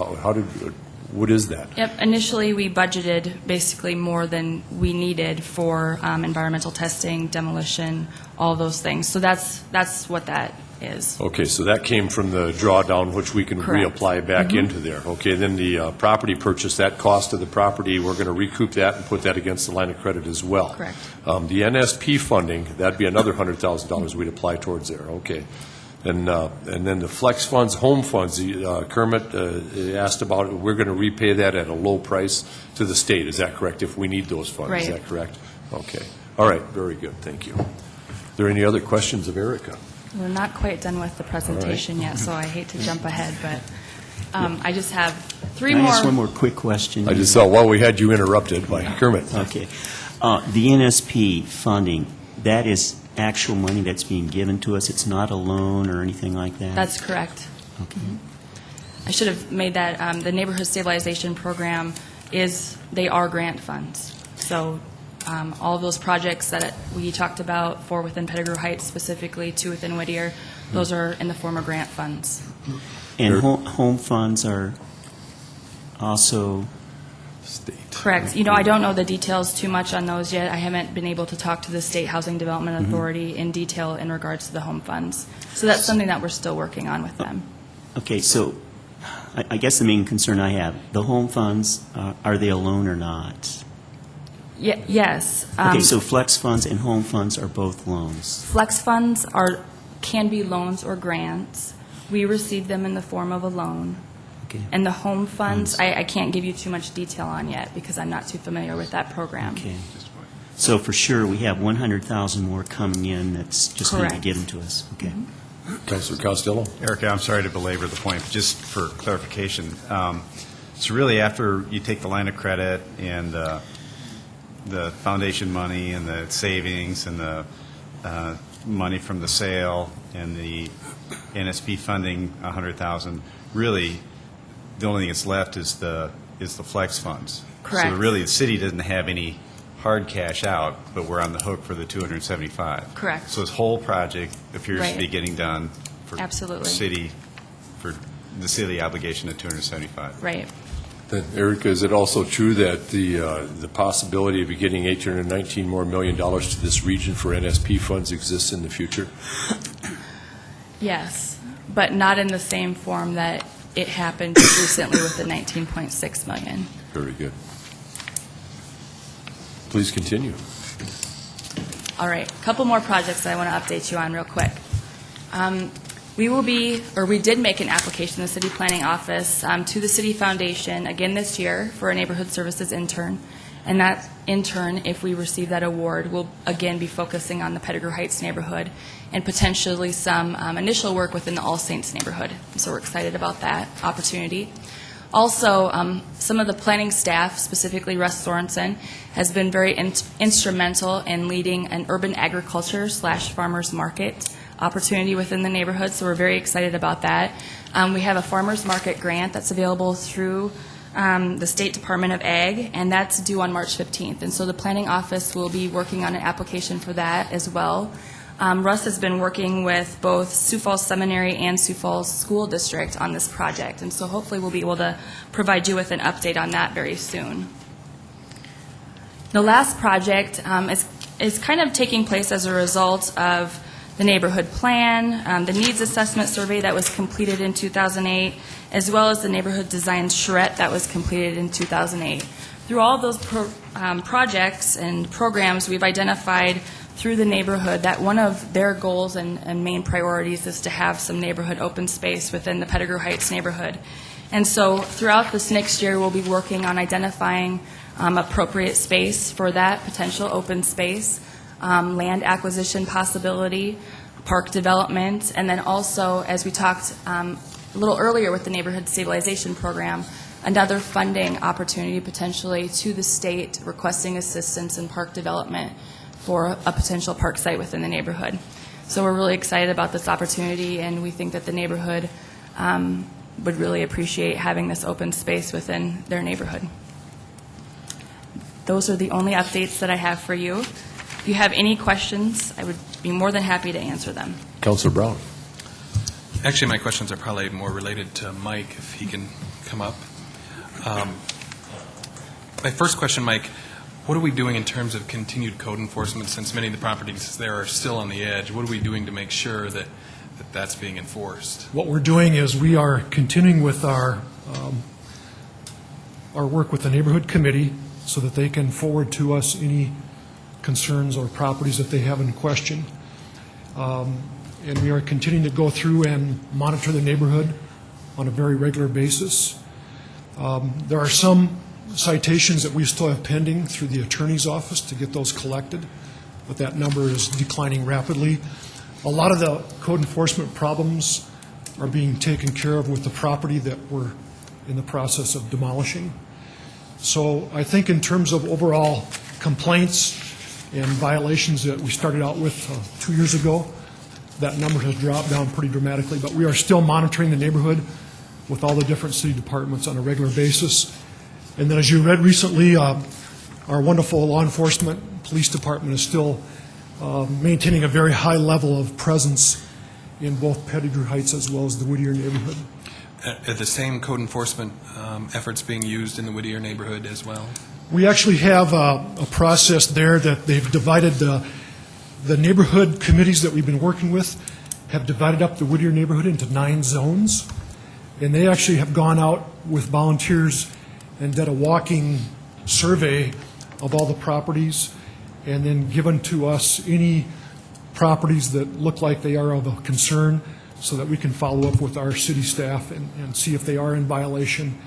What is that? Yep, initially, we budgeted basically more than we needed for environmental testing, demolition, all those things. So that's what that is. Okay, so that came from the drawdown, which we can Correct. reapply back into there. Okay, then the property purchase, that cost of the property, we're going to recoup that and put that against the line of credit as well. Correct. The NSP funding, that'd be another $100,000 we'd apply towards there. Okay. And then the flex funds, home funds, Kermit asked about it. We're going to repay that at a low price to the state. Is that correct, if we need those funds? Right. Is that correct? Okay. All right, very good. Thank you. Are there any other questions of Erica? We're not quite done with the presentation yet, so I hate to jump ahead, but I just have three Can I more. ask one more quick question? I just saw, while we had you interrupted by Kermit. Okay. The NSP funding, that is actual money that's being given to us? It's not a loan or anything like that? That's correct. Okay. I should have made that, the Neighborhood Stabilization Program they are grant funds. So all of those projects that we talked about, 4 within Pettigrew Heights specifically, 2 within Whittier, those are in the form of grant funds. And home funds are also... State. Correct. I don't know the details too much on those yet. I haven't been able to talk to the State Housing Development Authority in detail in regards to the home funds. So that's something that we're still working on with them. Okay, so I guess the main concern I have, the home funds, are they a loan or not? Yes. Okay, so flex funds and home funds are both loans. Flex funds can be loans or grants. We receive them in the form of a loan. Okay. And the home funds, I can't give you too much detail on yet because I'm not too familiar with that program. Okay. So for sure, we have 100,000 more coming in that's just going to be Correct. given to us. Okay. Councilor Costello? Erica, I'm sorry to belabor the point, but just for clarification, so really after you take the line of credit and the foundation money and the savings and the money from the sale and the NSP funding, 100,000, really the only thing that's left is the flex funds. Correct. So really the city doesn't have any hard cash out, but we're on the hook for the 275. Correct. So this whole project appears to be Right. getting done for Absolutely. for the city obligation of 275. Right. Then, Erica, is it also true that the possibility of getting $819 million more to this region for NSP funds exists in the future? Yes, but not in the same form that it happened recently with the 19.6 million. Very good. Please continue. All right, a couple more projects that I want to update you on real quick. We did make an application in the City Planning Office to the City Foundation again this year for a Neighborhood Services intern. And that intern, if we receive that award, will again be focusing on the Pettigrew Heights neighborhood and potentially some initial work within the All Saints neighborhood. So we're excited about that opportunity. Also, some of the planning staff, specifically Russ Sorensen, has been very instrumental in leading an urban agriculture / farmers market opportunity within the neighborhood, so we're very excited about that. We have a farmers market grant that's available through the State Department of Ag, and that's due on March 15th. And so the planning office will be working on an application for that as well. Russ has been working with both Sioux Falls Seminary and Sioux Falls School District on this project, and so hopefully we'll be able to provide you with an update on that very soon. The last project is kind of taking place as a result of the neighborhood plan, the needs assessment survey that was completed in 2008, as well as the neighborhood design charrette that was completed in 2008. Through all of those projects and programs, we've identified through the neighborhood that one of their goals and main priorities is to have some neighborhood open space within the Pettigrew Heights neighborhood. And so throughout this next year, we'll be working on identifying appropriate space for that potential open space, land acquisition possibility, park development, and then also, as we talked a little earlier with the Neighborhood Stabilization Program, another funding opportunity potentially to the state requesting assistance in park development for a potential park site within the neighborhood. So we're really excited about this opportunity, and we think that the neighborhood would really appreciate having this open space within their neighborhood. Those are the only updates that I have for you. If you have any questions, I would be more than happy to answer them. Councilor Brown. Actually, my questions are probably more related to Mike, if he can come up. My first question, Mike, what are we doing in terms of continued code enforcement, since many of the properties there are still on the edge? What are we doing to make sure that that's being enforced? What we're doing is we are continuing with our work with the neighborhood committee so that they can forward to us any concerns or properties that they have in question. And we are continuing to go through and monitor the neighborhood on a very regular basis. There are some citations that we still have pending through the attorney's office to get those collected, but that number is declining rapidly. A lot of the code enforcement problems are being taken care of with the property that we're in the process of demolishing. So I think in terms of overall complaints and violations that we started out with 2 years ago, that number has dropped down pretty dramatically, but we are still monitoring the neighborhood with all the different city departments on a regular basis. And then, as you read recently, our wonderful law enforcement police department is still maintaining a very high level of presence in both Pettigrew Heights as well as the Whittier neighborhood. Are the same code enforcement efforts being used in the Whittier neighborhood as well? We actually have a process there that they've divided the neighborhood committees that we've been working with have divided up the Whittier neighborhood into 9 zones, and they actually have gone out with volunteers and did a walking survey of all the properties and then given to us any properties that look like they are of a concern so that we can follow up with our city staff and see if they are in violation.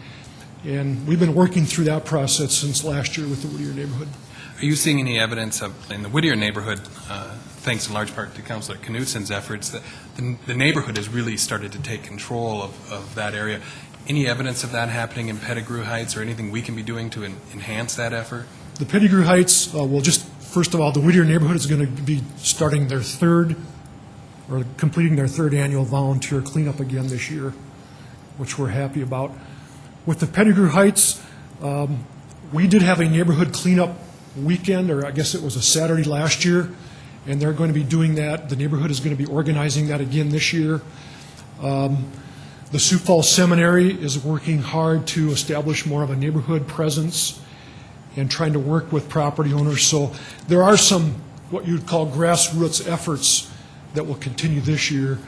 And we've been working through that process since last year with the Whittier neighborhood. Are you seeing any evidence of, in the Whittier neighborhood, thanks in large part to Councilor Knutsen's efforts, that the neighborhood has really started to take control of that area? Any evidence of that happening in Pettigrew Heights, or anything we can be doing to enhance that effort? The Pettigrew Heights, first of all, the Whittier neighborhood is going to be starting their completing their third annual volunteer cleanup again this year, which we're happy about. With the Pettigrew Heights, we did have a neighborhood cleanup weekend, or I guess it was a Saturday last year, and they're going to be doing that. The neighborhood is going to be organizing that again this year. The Sioux Falls Seminary is working hard to establish more of a neighborhood presence and trying to work with property owners. So there are some what you'd call grassroots efforts that will continue this year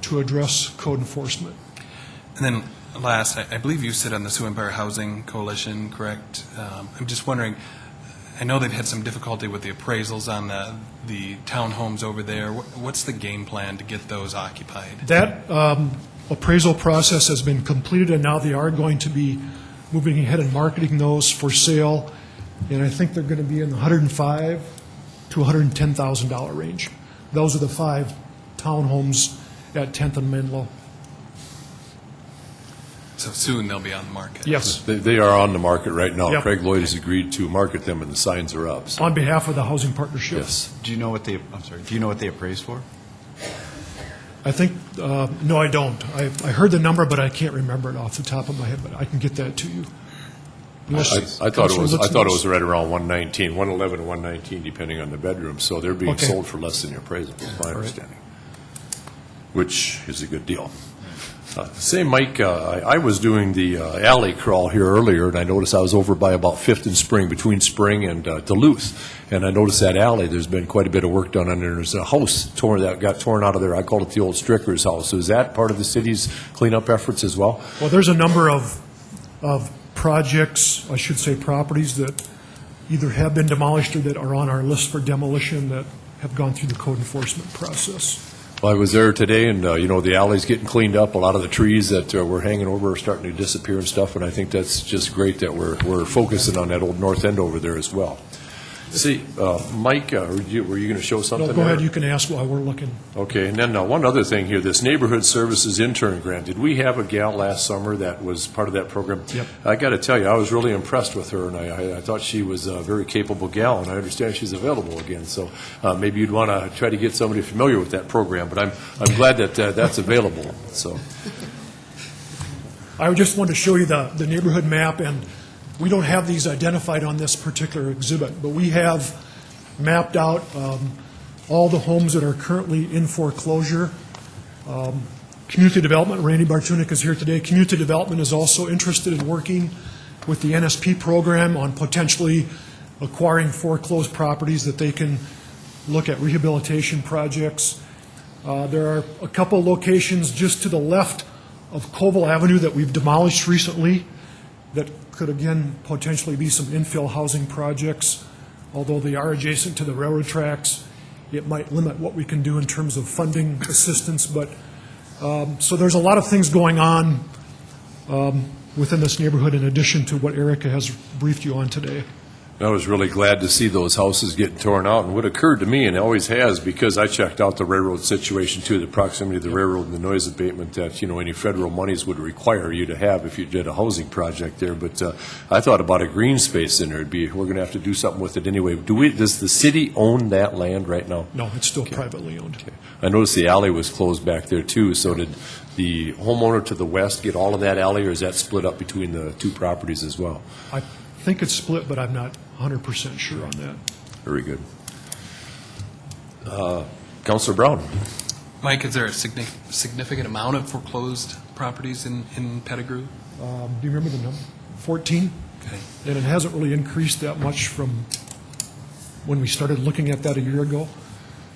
to address code enforcement. And then last, I believe you sit on the Sioux Empire Housing Coalition, correct? I'm just wondering, I know they've had some difficulty with the appraisals on the townhomes over there. What's the game plan to get those occupied? That appraisal process has been completed, and now they are going to be moving ahead and marketing those for sale, and I think they're going to be in the $105,000 to $110,000 range. Those are the 5 townhomes at 10th and Menlo. So soon they'll be on the market? Yes. They are on the market right now. Yep. Craig Lloyd has agreed to market them, and the signs are up. So. On behalf of the Housing Partnership. Yes. Do you know what they appraised for? I think, no, I don't. I heard the number, but I can't remember it off the top of my head, but I can get that to you. I thought it was right around 119, 111 to 119, depending on the bedroom. So they're being sold for less than the appraisal, is my understanding, which is a good deal. Mike, I was doing the alley crawl here earlier, and I noticed I was over by about 5th and Spring, between Spring and Duluth, and I noticed that alley, there's been quite a bit of work done on there. There's a house that got torn out of there. I called it the old Stricker's house. So is that part of the city's cleanup efforts as well? Well, there's a number of projects, I should say properties, that either have been demolished or that are on our list for demolition that have gone through the code enforcement process. Well, I was there today, and, the alley's getting cleaned up. A lot of the trees that were hanging over are starting to disappear and stuff, and I think that's just great that we're focusing on that old north end over there as well. See, Mike, were you going to show something? No, go ahead. You can ask while we're looking. Okay, and then one other thing here, this Neighborhood Services Intern Grant. Did we have a gal last summer that was part of that program? Yep. I got to tell you, I was really impressed with her, and I thought she was a very capable gal, and I understand she's available again. So maybe you'd want to try to get somebody familiar with that program, but I'm glad that that's available. So I just wanted to show you the neighborhood map, and we don't have these identified on this particular exhibit, but we have mapped out all the homes that are currently in foreclosure. Community Development, Randy Bartunik is here today. Community Development is also interested in working with the NSP program on potentially acquiring foreclosed properties that they can look at rehabilitation projects. There are a couple locations just to the left of Colville Avenue that we've demolished recently that could again potentially be some infill housing projects. Although they are adjacent to the railroad tracks, it might limit what we can do in terms of funding assistance. But so there's a lot of things going on within this neighborhood in addition to what Erica has briefed you on today. I was really glad to see those houses getting torn out. And what occurred to me, and it always has, because I checked out the railroad situation too, the proximity of the railroad and the noise abatement that, any federal monies would require you to have if you did a housing project there. But I thought about a green space in there. We're going to have to do something with it anyway. Does the city own that land right now? No, it's still privately owned. Okay. I noticed the alley was closed back there too. So did the homeowner to the west get all of that alley, or is that split up between the two properties as well? I think it's split, but I'm not 100% sure on that. Very good. Councilor Brown. Mike, is there a significant amount of foreclosed properties in Pettigrew? Do you remember the number? 14? Okay. And it hasn't really increased that much from when we started looking at that a year ago.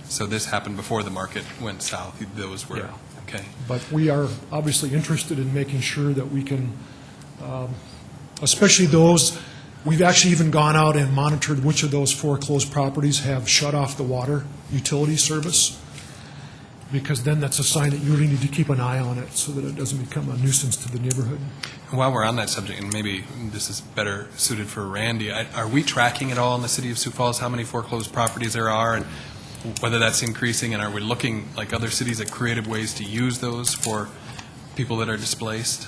So this happened before the market went south. Those were, Yeah. okay. But we are obviously interested in making sure that we can, especially those, we've actually even gone out and monitored which of those foreclosed properties have shut off the water utility service, because then that's a sign that you really need to keep an eye on it so that it doesn't become a nuisance to the neighborhood. And while we're on that subject, and maybe this is better suited for Randy, are we tracking at all in the city of Sioux Falls how many foreclosed properties there are and whether that's increasing? And are we looking, like other cities, at creative ways to use those for people that are displaced?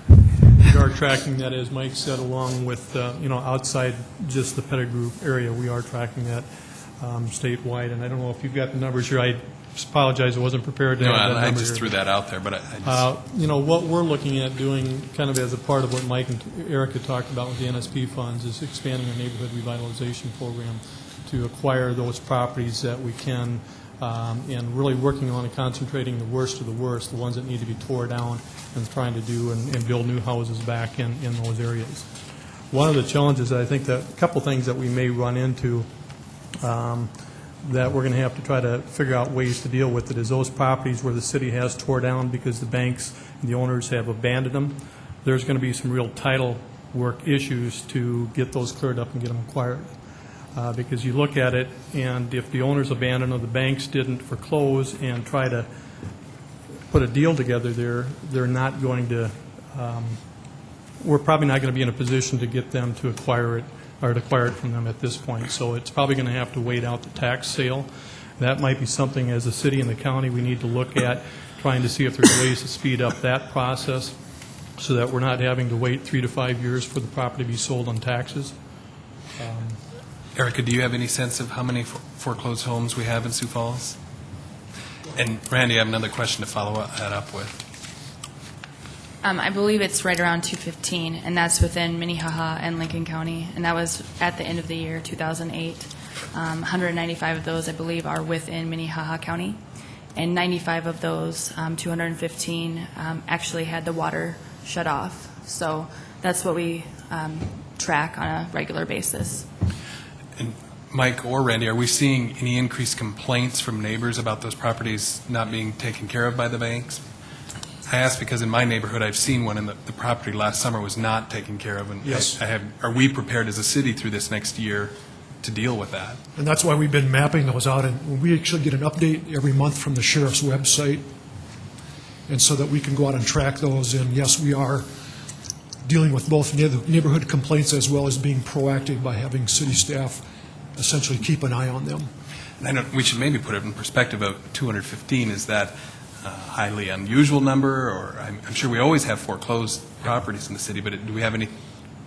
We are tracking that, as Mike said, along with, outside just the Pettigrew area. We are tracking that statewide. And I don't know if you've got the numbers here. I apologize, I wasn't prepared to have that number I just here. threw that out there, but I just... What we're looking at doing, kind of as a part of what Mike and Erica talked about with the NSP funds, is expanding our neighborhood revitalization program to acquire those properties that we can, and really working on and concentrating the worst of the worst, the ones that need to be tore down, and trying to do and build new houses back in those areas. One of the challenges, I think, that a couple things that we may run into that we're going to have to try to figure out ways to deal with it is those properties where the city has tore down because the banks and the owners have abandoned them. There's going to be some real title work issues to get those cleared up and get them acquired. Because you look at it, and if the owners abandoned or the banks didn't foreclose and try to put a deal together there, they're not going to, we're probably not going to be in a position to get them to acquire it or to acquire it from them at this point. So it's probably going to have to wait out the tax sale. That might be something as a city and the county we need to look at, trying to see if there's ways to speed up that process so that we're not having to wait 3 to 5 years for the property to be sold on taxes. Erica, do you have any sense of how many foreclosed homes we have in Sioux Falls? And Randy, I have another question to follow that up with. I believe it's right around 215, and that's within Minnehaha and Lincoln County, and that was at the end of the year, 2008. 195 of those, I believe, are within Minnehaha County, and 95 of those, 215, actually had the water shut off. So that's what we track on a regular basis. And Mike or Randy, are we seeing any increased complaints from neighbors about those properties not being taken care of by the banks? I ask because in my neighborhood, I've seen one, and the property last summer was not taken care of. And yes. Are we prepared as a city through this next year to deal with that? And that's why we've been mapping those out. And we actually get an update every month from the sheriff's website, and so that we can go out and track those. And yes, we are dealing with both neighborhood complaints as well as being proactive by having city staff essentially keep an eye on them. And I know we should maybe put it in perspective of 215. Is that a highly unusual number? Or I'm sure we always have foreclosed properties in the city, but do we have any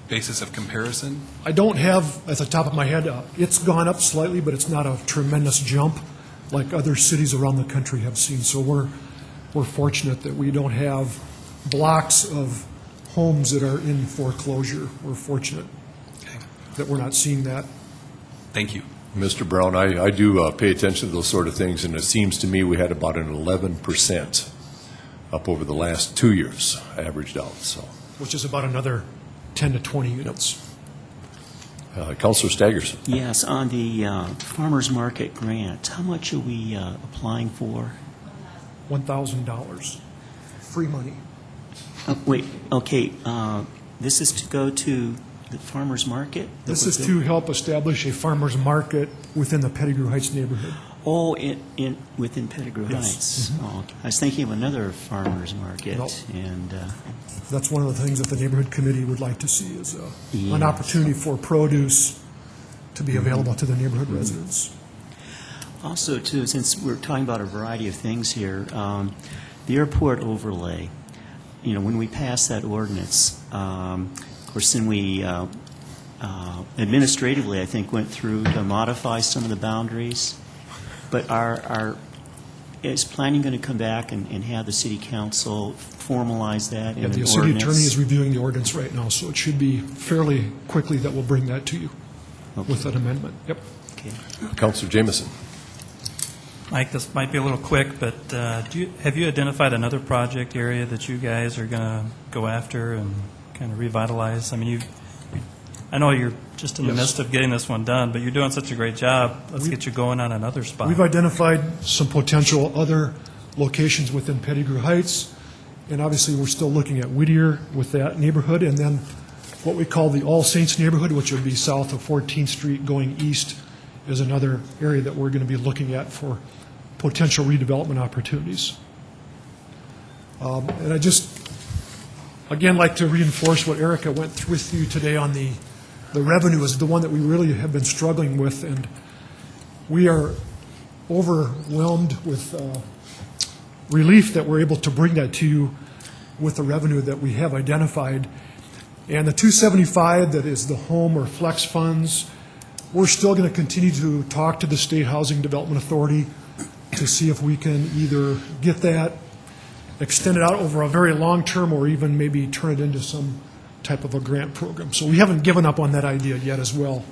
basis of comparison? I don't have at the top of my head. It's gone up slightly, but it's not a tremendous jump like other cities around the country have seen. So we're fortunate that we don't have blocks of homes that are in foreclosure. We're fortunate that we're not seeing that. Thank you. Mr. Brown, I do pay attention to those sort of things, and it seems to me we had about an 11% up over the last 2 years, averaged out, so. which is about another 10 to 20 units. Councilor Staggers. Yes, on the farmers market grant, how much are we applying for? $1,000, free money. Wait, okay, this is to go to the farmers market? This is to help establish a farmer's market within the Pettigrew Heights neighborhood. Oh, within Pettigrew Yes. Heights? Oh, okay. I was thinking of another farmer's market, Nope. and, That's one of the things that the neighborhood committee would like to see is an Yes. opportunity for produce to be available to the neighborhood residents. also, too, since we're talking about a variety of things here, the airport overlay, you know, when we passed that ordinance, of course, then we administratively, I think, went through to modify some of the boundaries. But is planning going to come back and have the city council formalize that in an And ordinance? the city attorney is reviewing the ordinance right now, so it should be fairly quickly that we'll bring that to you with an amendment. Yep. Okay. Councilor Jameson. Mike, this might be a little quick, but have you identified another project area that you guys are going to go after and kind of revitalize? I mean, I know you're just in the Yes. midst of getting this one done, but you're doing such a great job. Let's get you going on another spot. We've identified some potential other locations within Pettigrew Heights, and obviously, we're still looking at Whittier with that neighborhood, and then what we call the All Saints neighborhood, which would be south of 14th Street going east, is another area that we're going to be looking at for potential redevelopment opportunities. And I just, again, like to reinforce what Erica went through with you today on the revenue is the one that we really have been struggling with, and we are overwhelmed with relief that we're able to bring that to you with the revenue that we have identified. And the 275 that is the home or flex funds, we're still going to continue to talk to the State Housing Development Authority to see if we can either get that, extend it out over a very long term, or even maybe turn it into some type of a grant program. So we haven't given up on that idea yet as well.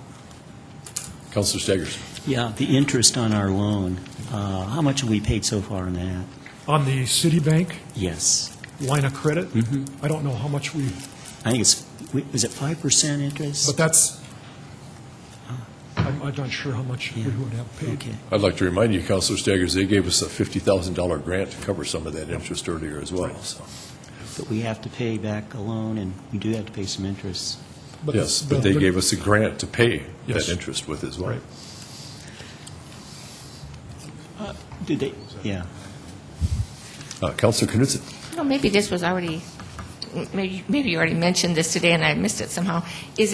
Councilor Staggers. Yeah, the interest on our loan, how much have we paid so far on that? On the Citibank Yes. line of credit, Mhm. I don't know how much we, I think is it 5% interest? but that's, I'm not sure how much we would have paid. Okay. I'd like to remind you, Councilor Staggers, they gave us a $50,000 grant to cover some of that interest earlier as well, so. But we have to pay back a loan, and we do have to pay some interest. Yes, but they gave us a grant to pay Yes. that interest with as well. Right. Did they? Yeah. Councilor Knudsen. Well, maybe this was already, maybe you already mentioned this today and I missed it somehow. Is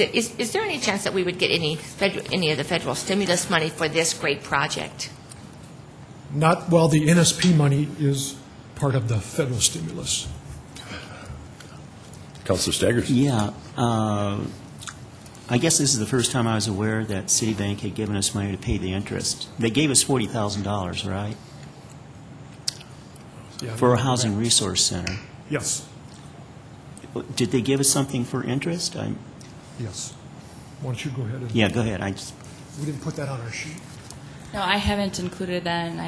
there any chance that we would get any of the federal stimulus money for this great project? Not, well, the NSP money is part of the federal stimulus. Councilor Staggers. Yeah. I guess this is the first time I was aware that Citibank had given us money to pay the interest. They gave us $40,000, right? Yeah, For a housing resource center. Yes, Did they give us something for interest? yes. Why don't you go ahead and, Yeah, go ahead. we didn't put that on our sheet. No, I haven't included that, and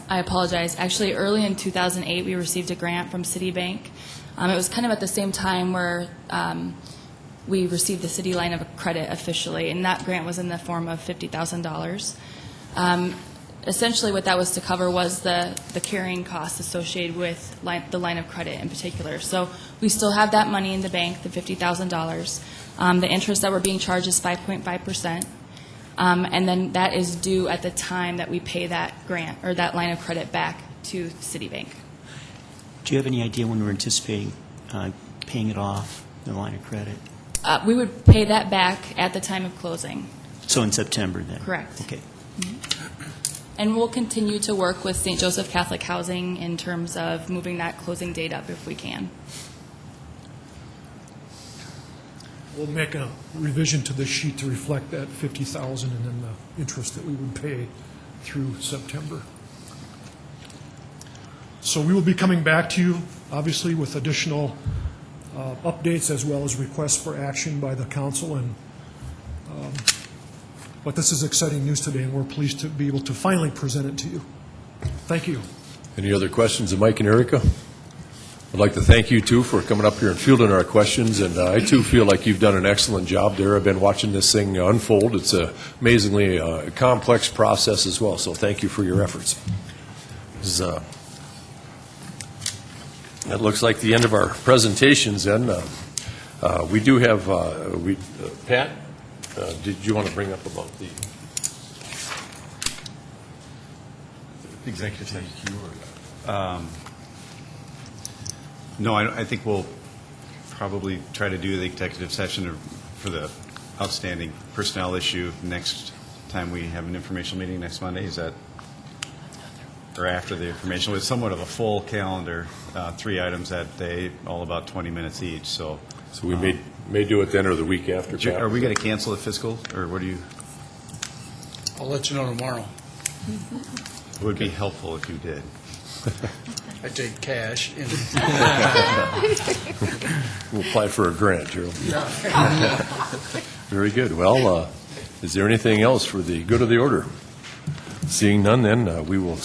I apologize. Actually, early in 2008, we received a grant from Citibank. It was kind of at the same time where we received the city line of credit officially, and that grant was in the form of $50,000. Essentially, what that was to cover was the carrying costs associated with the line of credit in particular. So we still have that money in the bank, the $50,000. The interest that we're being charged is 5.5%. And then that is due at the time that we pay that grant or that line of credit back to Citibank. Do you have any idea when we're anticipating paying it off, the line of credit? We would pay that back at the time of closing. So in September, then? Correct. Okay. And we'll continue to work with St. Joseph Catholic Housing in terms of moving that closing date up if we can. We'll make a revision to the sheet to reflect that 50,000 and then the interest that we would pay through September. So we will be coming back to you, obviously, with additional updates as well as requests for action by the council, and But this is exciting news today, and we're pleased to be able to finally present it to you. Thank you. Any other questions of Mike and Erica? I'd like to thank you, too, for coming up here and fielding our questions, and I, too, feel like you've done an excellent job there. I've been watching this thing unfold. It's an amazingly complex process as well, so thank you for your efforts. That looks like the end of our presentations, then. We do have, Pat, did you want to bring up about the Executive session. No, I think we'll probably try to do the executive session for the outstanding personnel issue next time we have an informational meeting next Monday. Is that, or after the informational? It's somewhat of a full calendar, 3 items that day, all about 20 minutes each. So we may do it then or the week after. Pat. Are we going to cancel the fiscal, or what do you? I'll let you know tomorrow. It would be helpful if you did. I take cash. We'll apply for a grant, Gerald. Very good. Well, is there anything else for the good of the order? Seeing none, then we will